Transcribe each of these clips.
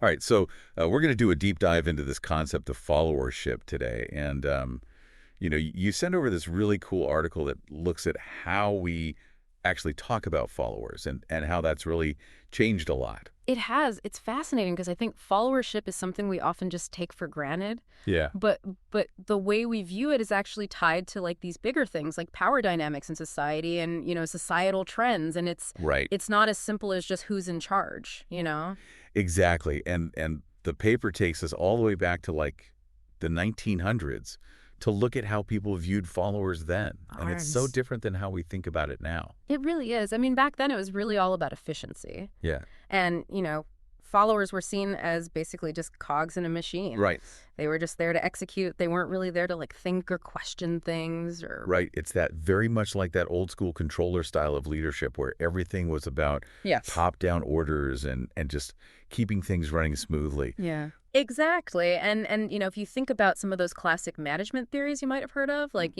All right, so we're going to do a deep dive into this concept of followership today. And, you sent over this really cool article that looks at how we actually talk about followers and how that's really changed a lot. It has. It's fascinating because I think followership is something we often just take for granted. Yeah. But the way we view it is actually tied to like these bigger things like power dynamics in society and, societal trends. And Right. it's not as simple as just who's in charge. Exactly. And the paper takes us all the way back to like the 1900s to look at how people viewed followers then. And it's so Arms. different than how we think about it now. It really is. I mean, back then it was really all about efficiency. Yeah. And, followers were seen as basically just cogs in a machine. Right. They were just there to execute. They weren't really there to like think or question things or Right. It's that very much like that old school controller style of leadership where everything was about Yes. top-down orders and just keeping things running smoothly. Yeah. Exactly. And if you think about some of those classic management theories you might have heard of, like,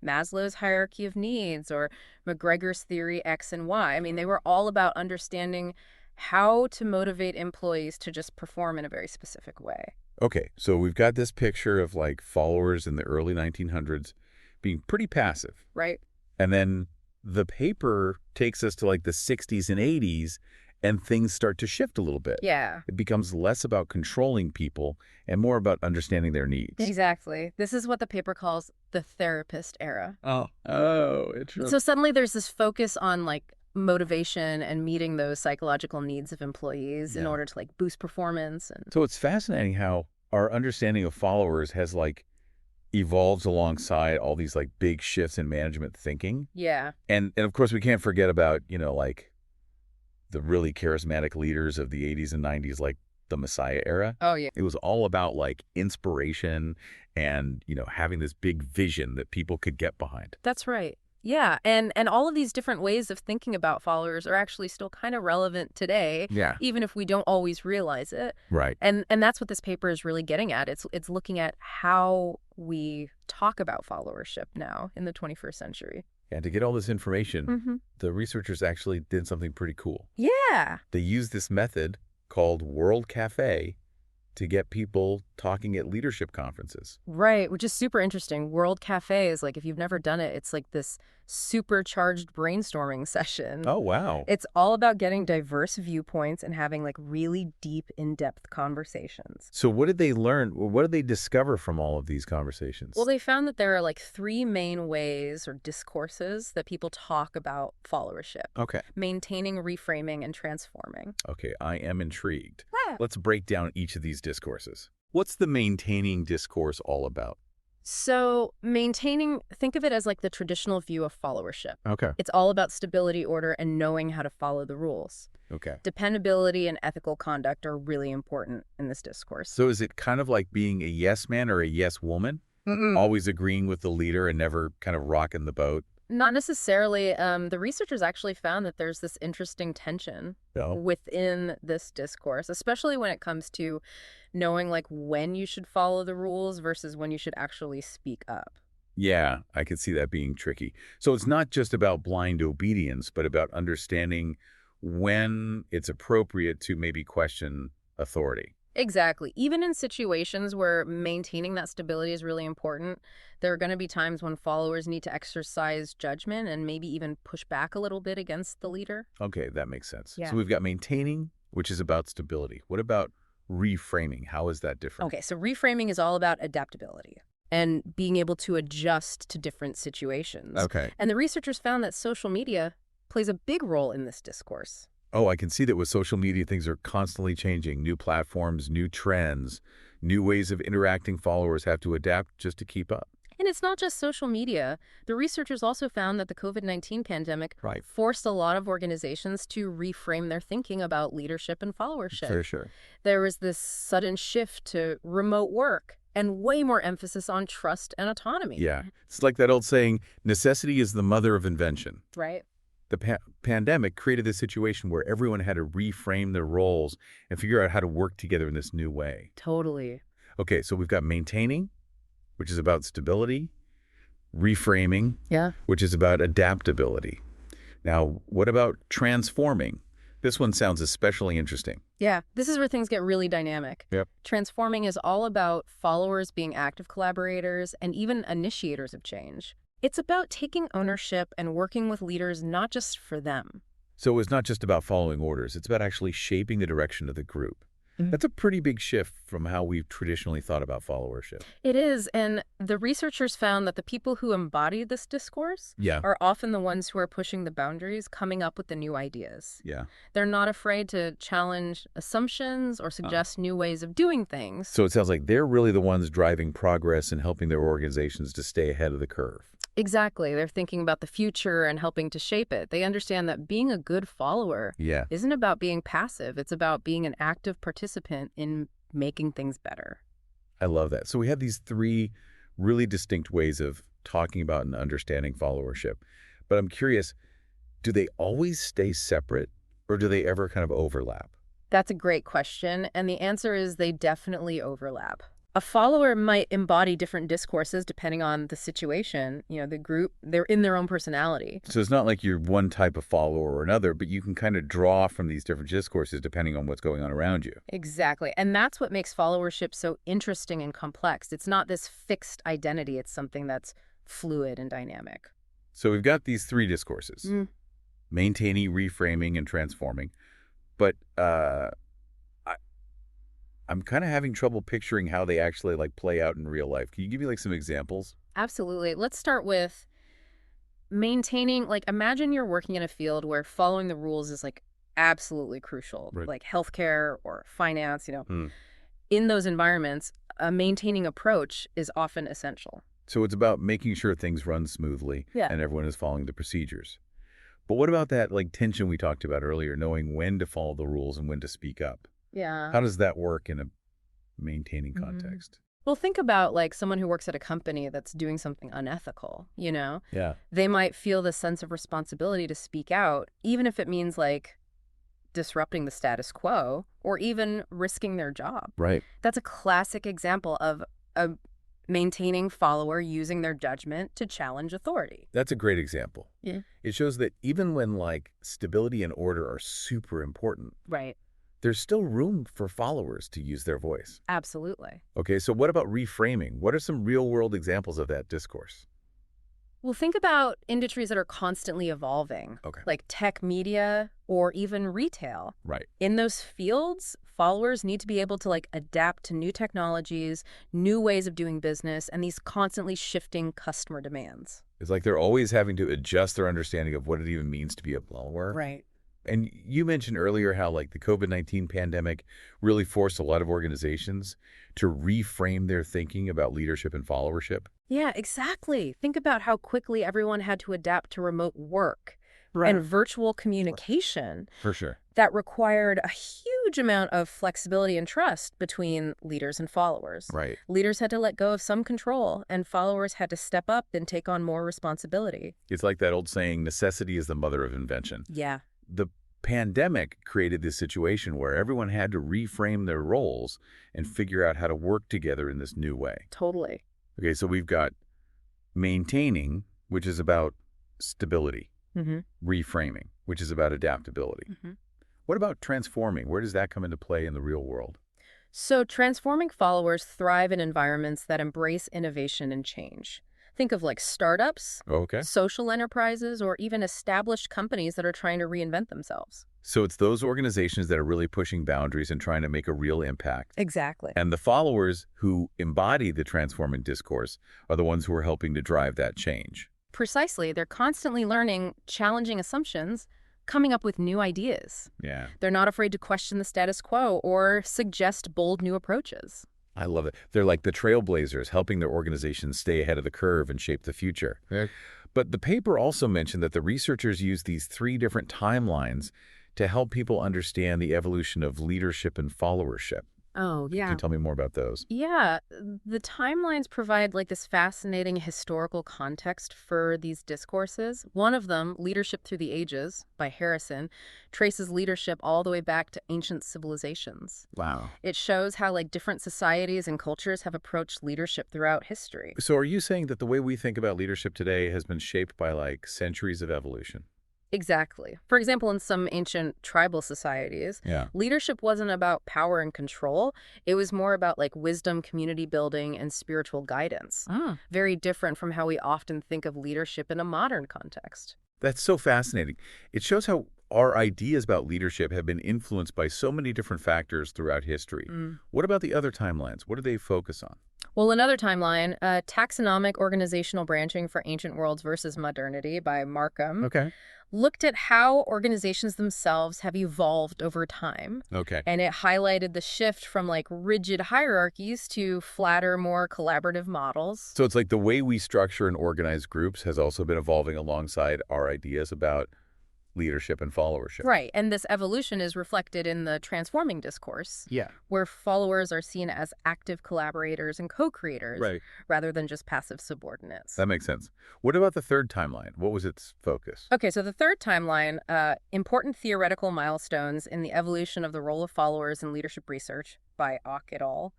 Maslow's hierarchy of needs or McGregor's theory X and Y, I mean, they were all about understanding how to motivate employees to just perform in a very specific way. Okay, so we've got this picture of like followers in the early 1900s being pretty passive. Right? And then the paper takes us to like the 60s and 80s and things start to shift a little bit. Yeah. It becomes less about controlling people and more about understanding their needs. Exactly. This is what the paper calls the therapist era. Oh, interesting. So suddenly there's this focus on like motivation and meeting those psychological needs of employees in Yeah. order to like boost performance and So it's fascinating how our understanding of followers has like evolved alongside all these like big shifts in management thinking. yeah. And of course we can't forget about, like the really charismatic leaders of the 80s and 90s, like the Messiah era. Oh yeah. It was all about like inspiration and, having this big vision that people could get behind. That's right. Yeah, and all of these different ways of thinking about followers are actually still kind of relevant today, Yeah. even if we don't always realize it. Right. And that's what this paper is really getting at. It's looking at how we talk about followership now in the 21st century. And to get all this information, Mm-hmm. the researchers actually did something pretty cool. Yeah. They used this method called World Cafe to get people talking at leadership conferences. Right, which is super interesting. World Cafe is like, if you've never done it, it's like this supercharged brainstorming session. Oh, wow. It's all about getting diverse viewpoints and having like really deep, in-depth conversations. So what did they learn? What did they discover from all of these conversations? Well, they found that there are like three main ways or discourses that people talk about followership: Okay. maintaining, reframing, and transforming. Okay, I am intrigued. Yeah. Let's break down each of these discourses. What's the maintaining discourse all about? So maintaining, think of it as like the traditional view of followership. Okay. It's all about stability, order, and knowing how to follow the rules. Okay. Dependability and ethical conduct are really important in this discourse. So is it kind of like being a yes man or a yes woman? Always agreeing with the leader and never kind of rocking the boat? Not necessarily. The researchers actually found that there's this interesting tension No. within this discourse, especially when it comes to knowing like when you should follow the rules versus when you should actually speak up. Yeah, I could see that being tricky. So it's not just about blind obedience, but about understanding when it's appropriate to maybe question authority. Exactly. Even in situations where maintaining that stability is really important, there are going to be times when followers need to exercise judgment and maybe even push back a little bit against the leader. Okay, that makes sense. Yeah. So we've got maintaining, which is about stability. What about reframing? How is that different? Okay, so reframing is all about adaptability and being able to adjust to different situations. Okay. And the researchers found that social media plays a big role in this discourse. Oh, I can see that with social media, things are constantly changing. New platforms, new trends, new ways of interacting. Followers have to adapt just to keep up. And it's not just social media. The researchers also found that the COVID-19 pandemic Right. forced a lot of organizations to reframe their thinking about leadership and followership. For sure. There was this sudden shift to remote work and way more emphasis on trust and autonomy. Yeah. It's like that old saying, necessity is the mother of invention. Right? The pandemic created this situation where everyone had to reframe their roles and figure out how to work together in this new way. Totally. Okay, so we've got maintaining, which is about stability, reframing, Yeah. which is about adaptability. Now, what about transforming? This one sounds especially interesting. Yeah, this is where things get really dynamic. Yep. Transforming is all about followers being active collaborators and even initiators of change. It's about taking ownership and working with leaders not just for them. So it's not just about following orders. It's about actually shaping the direction of the group. That's a pretty big shift from how we've traditionally thought about followership. It is, and the researchers found that the people who embody this discourse Yeah. are often the ones who are pushing the boundaries, coming up with the new ideas. Yeah. They're not afraid to challenge assumptions or suggest new ways of doing things. So it sounds like they're really the ones driving progress and helping their organizations to stay ahead of the curve. Exactly. They're thinking about the future and helping to shape it. They understand that being a good follower Yeah. isn't about being passive. It's about being an active participant in making things better. I love that. So we have these three really distinct ways of talking about and understanding followership. But I'm curious, do they always stay separate or do they ever kind of overlap? That's a great question, and the answer is they definitely overlap. A follower might embody different discourses depending on the situation, the group, they're in their own personality. So it's not like you're one type of follower or another, but you can kind of draw from these different discourses depending on what's going on around you. Exactly. And that's what makes followership so interesting and complex. It's not this fixed identity. It's something that's fluid and dynamic. So we've got these three discourses, maintaining, reframing, and transforming. But I'm kind of having trouble picturing how they actually play out in real life. Can you give me some examples? Absolutely. Let's start with maintaining, imagine you're working in a field where following the rules is absolutely crucial, Right. like healthcare or finance, Hmm. In those environments, a maintaining approach is often essential. So it's about making sure things run smoothly Yeah. and everyone is following the procedures. But what about that tension we talked about earlier, knowing when to follow the rules and when to speak up? Yeah. How does that work in a maintaining Mhm. context? Well, think about someone who works at a company that's doing something unethical, Yeah. They might feel the sense of responsibility to speak out, even if it means disrupting the status quo or even risking their job. Right. That's a classic example of a maintaining follower using their judgment to challenge authority. That's a great example. Yeah. It shows that even when stability and order are super important, Right. there's still room for followers to use their voice. Absolutely. Okay, so what about reframing? What are some real-world examples of that discourse? Well, think about industries that are constantly evolving, Okay. like tech media or even retail. Right. In those fields, followers need to be able to adapt to new technologies, new ways of doing business, and these constantly shifting customer demands. It's like they're always having to adjust their understanding of what it even means to be a follower. Right. And you mentioned earlier how the COVID-19 pandemic really forced a lot of organizations to reframe their thinking about leadership and followership. Yeah, exactly. Think about how quickly everyone had to adapt to remote work and virtual communication For sure. that required a huge amount of flexibility and trust between leaders and followers. Right. Leaders had to let go of some control, and followers had to step up and take on more responsibility. It's like that old saying, necessity is the mother of invention. Yeah. The pandemic created this situation where everyone had to reframe their roles and figure out how to work together in this new way. Totally. Okay, so we've got maintaining, which is about stability, Mm-hmm. reframing, which is about adaptability. Mm-hmm. What about transforming? Where does that come into play in the real world? So transforming followers thrive in environments that embrace innovation and change. Think of startups, Okay. social enterprises, or even established companies that are trying to reinvent themselves. So it's those organizations that are really pushing boundaries and trying to make a real impact. Exactly. And the followers who embody the transforming discourse are the ones who are helping to drive that change. Precisely. They're constantly learning, challenging assumptions, coming up with new ideas. Yeah. They're not afraid to question the status quo or suggest bold new approaches. I love it. They're like the trailblazers, helping their organizations stay ahead of the curve and shape the future. Yeah. But the paper also mentioned that the researchers used these three different timelines to help people understand the evolution of leadership and followership. Oh, Can you tell me more about those? Yeah, the timelines provide this fascinating historical context for these discourses. One of them, Leadership Through the Ages by Harrison, traces leadership all the way back to ancient civilizations. Wow. It shows how different societies and cultures have approached leadership throughout history. So are you saying that the way we think about leadership today has been shaped by centuries of evolution? Exactly. For example, in some ancient tribal societies, Yeah. leadership wasn't about power and control. It was more about like wisdom, community building, and spiritual guidance. Ah. Very different from how we often think of leadership in a modern context. That's so fascinating. It shows how our ideas about leadership have been influenced by so many different factors throughout history. Mm. What about the other timelines? What do they focus on? Well, another timeline, Taxonomic Organizational Branching for Ancient Worlds versus Modernity by Markham, Okay. looked at how organizations themselves have evolved over time. Okay. And it highlighted the shift from like rigid hierarchies to flatter, more collaborative models. So it's like the way we structure and organize groups has also been evolving alongside our ideas about leadership and followership. Right. And this evolution is reflected in the transforming discourse, Yeah. where followers are seen as active collaborators and co-creators Right. rather than just passive subordinates. That makes sense. What about the third timeline? What was its focus? Okay, so the third timeline, important theoretical milestones in the evolution of the role of followers in leadership research by Ock et al.,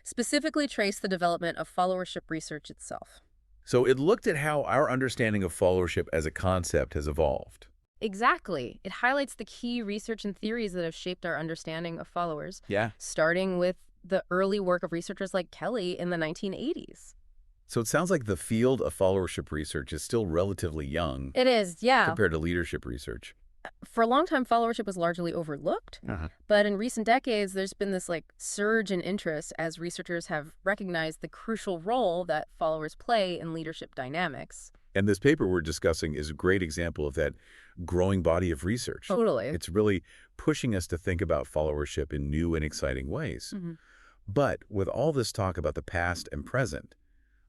specifically trace the development of followership research itself. So it looked at how our understanding of followership as a concept has evolved. Exactly. It highlights the key research and theories that have shaped our understanding of followers, Yeah. starting with the early work of researchers like Kelly in the 1980s. So it sounds like the field of followership research is still relatively young It is, yeah. compared to leadership research. For a long time, followership was largely overlooked, but in recent decades, there's been this like surge in interest as researchers have recognized the crucial role that followers play in leadership dynamics. And this paper we're discussing is a great example of that growing body of research. Totally. It's really pushing us to think about followership in new and exciting ways. Mhm. But with all this talk about the past and present,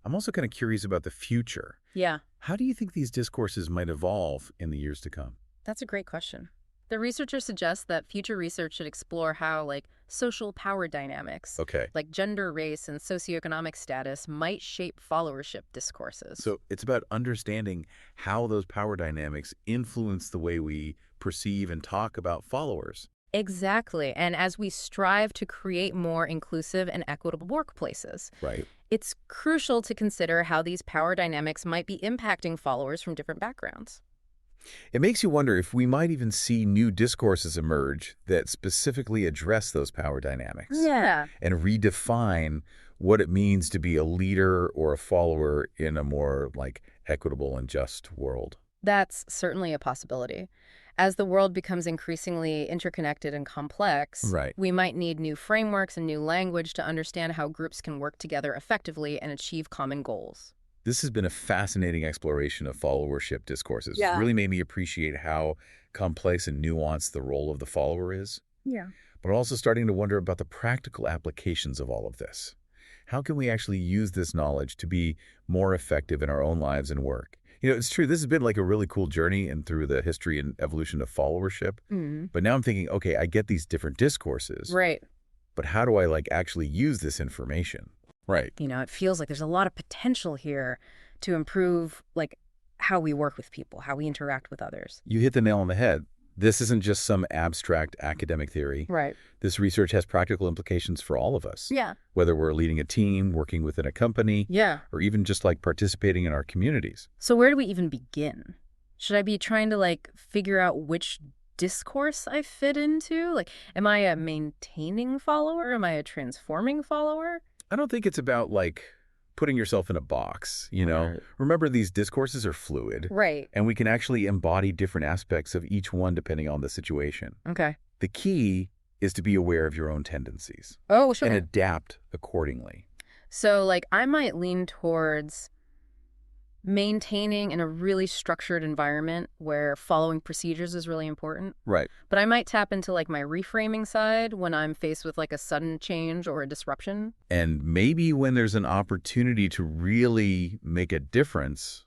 I'm also kind of curious about the future. Yeah, How do you think these discourses might evolve in the years to come? that's a great question. The researchers suggest that future research should explore how like social power dynamics, Okay. like gender, race, and socioeconomic status might shape followership discourses. So it's about understanding how those power dynamics influence the way we perceive and talk about followers. Exactly. And as we strive to create more inclusive and equitable workplaces, Right. it's crucial to consider how these power dynamics might be impacting followers from different backgrounds. It makes you wonder if we might even see new discourses emerge that specifically address those power dynamics Yeah. and redefine what it means to be a leader or a follower in a more like equitable and just world. That's certainly a possibility. As the world becomes increasingly interconnected and complex, Right. we might need new frameworks and new language to understand how groups can work together effectively and achieve common goals. This has been a fascinating exploration of followership discourses. Yeah. It's really made me appreciate how complex and nuanced the role of the follower is. Yeah. But also starting to wonder about the practical applications of all of this. How can we actually use this knowledge to be more effective in our own lives and work? You know, it's true, this has been like a really cool journey and through the history and evolution of followership. But now I'm thinking, okay, I get these different discourses, Right. but how do I like actually use this information? Right. You know, it feels like there's a lot of potential here to improve like how we work with people, how we interact with others. You hit the nail on the head. This isn't just some abstract academic theory. Right. This research has practical implications for all of us. Yeah. Whether we're leading a team, working within a company, Yeah. or even just like participating in our communities. So where do we even begin? Should I be trying to like figure out which discourse I fit into? Like, am I a maintaining follower? Am I a transforming follower? I don't think it's about like putting yourself in a box, you know? Right. Remember, these discourses are fluid, Right. and we can actually embody different aspects of each one depending on the situation. Okay. The key is to be aware of your own tendencies Oh, sure. and adapt accordingly. So like I might lean towards maintaining in a really structured environment where following procedures is really important. Right. But I might tap into like my reframing side when I'm faced with like a sudden change or a disruption. And maybe when there's an opportunity to really make a difference,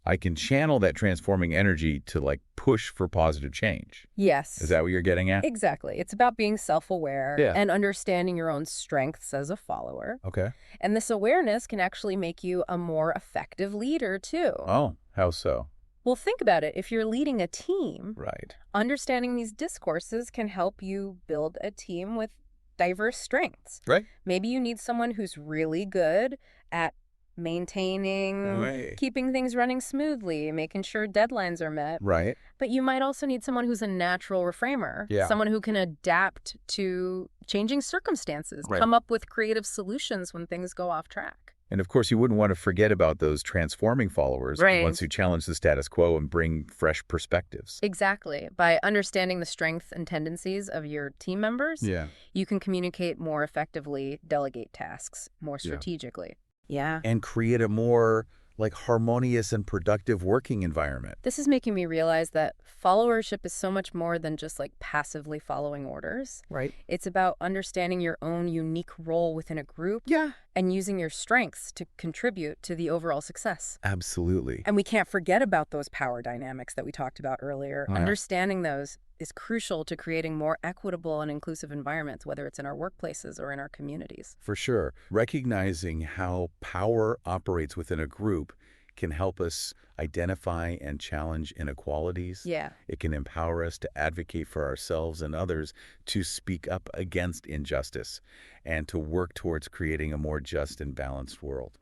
I can channel that transforming energy to like push for positive change. Yes. Is that what you're getting at? Exactly. It's about being self-aware Yeah. and understanding your own strengths as a follower. Okay. And this awareness can actually make you a more effective leader too. Oh, how so? Well, think about it. If you're leading a team, Right. understanding these discourses can help you build a team with diverse strengths. Right. Maybe you need someone who's really good at maintaining, Right. keeping things running smoothly, making sure deadlines are met. Right. But you might also need someone who's a natural reframer, Yeah. someone who can adapt to changing circumstances, Right. come up with creative solutions when things go off track. And of course, you wouldn't want to forget about those transforming followers, the ones Right. who challenge the status quo and bring fresh perspectives. Exactly. By understanding the strengths and tendencies of your team members, Yeah. you can communicate more effectively, delegate tasks more Yeah. strategically. Yeah. And create a more harmonious and productive working environment. This is making me realize that followership is so much more than just passively following orders. Right. It's about understanding your own unique role within a group Yeah. and using your strengths to contribute to the overall success. Absolutely. And we can't forget about those power dynamics that we talked about earlier. Oh, yeah. Understanding those is crucial to creating more equitable and inclusive environments, whether it's in our workplaces or in our communities. For sure. Recognizing how power operates within a group can help us identify and challenge inequalities. Yeah. It can empower us to advocate for ourselves and others, to speak up against injustice, and to work towards creating a more just and balanced world.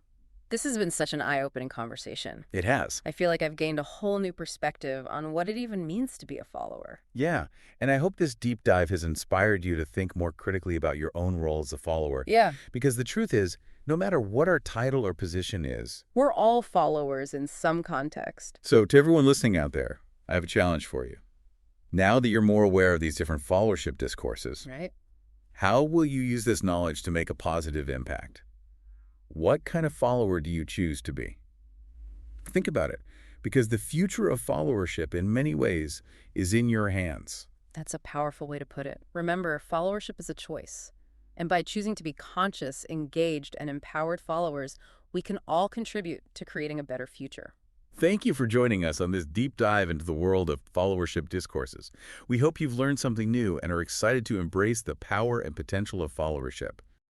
This has been such an eye-opening conversation. It has. I feel like I've gained a whole new perspective on what it even means to be a follower. Yeah, and I hope this deep dive has inspired you to think more critically about your own role as a follower. Yeah. Because the truth is, no matter what our title or position is. We're all followers in some context. So to everyone listening out there, I have a challenge for you. Now that you're more aware of these different followership discourses, Right? how will you use this knowledge to make a positive impact? What kind of follower do you choose to be? Think about it, because the future of followership in many ways is in your hands. That's a powerful way to put it. Remember, followership is a choice. And by choosing to be conscious, engaged, and empowered followers, we can all contribute to creating a better future. Thank you for joining us on this deep dive into the world of followership discourses. We hope you've learned something new and are excited to embrace the power and potential of followership.